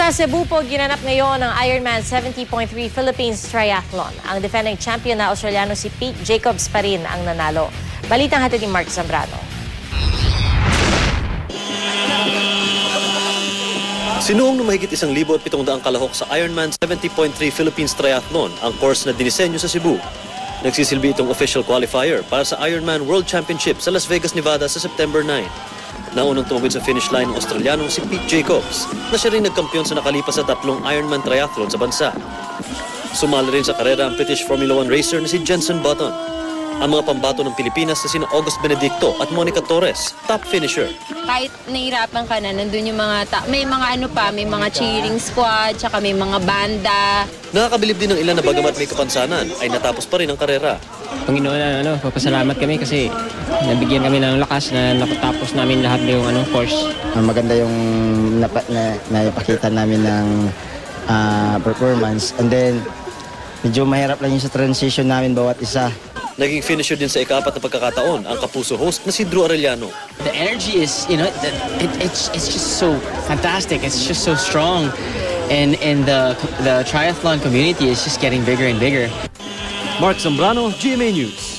Sa Cebu po, ginanap ngayon ang Ironman 70.3 Philippines Triathlon. Ang defending champion na Australiano si Pete Jacobs pa rin ang nanalo. Balitang hatid ni Mark Zambrano. Sinuong ng mahigit 1,700 kalahok sa Ironman 70.3 Philippines Triathlon ang course na dinisenyo sa Cebu. Nagsisilbi itong official qualifier para sa Ironman World Championship sa Las Vegas, Nevada sa September 9. Naunang tumawid sa finish line ng Australianong si Pete Jacobs na siya rin nagkampiyon sa nakalipas sa 3 Ironman Triathlon sa bansa. Sumali rin sa karera ang British Formula 1 racer na si Jenson Button. Ang mga pambato ng Pilipinas na sina August Benedicto at Monica Torres, top finisher. Kahit nahirapan ka na, nandun yung mga, may mga may mga cheering squad, tsaka may mga banda. Nakakabilib din ng ilan na bagamat may kapansanan, ay natapos pa rin ang karera. Panginoon, papasalamat kami kasi nabigyan kami ng lakas na napatapos namin lahat ng course. Maganda yung napakita namin ng performance. And then, medyo mahirap lang yung sa transition namin bawat isa. Naging finisher din sa ika-4 na pagkakataon ang Kapuso host na si Drew Arellano. The energy is, it's just so fantastic. It's just so strong. And the triathlon community is just getting bigger and bigger. Mark Zambrano, GMA News.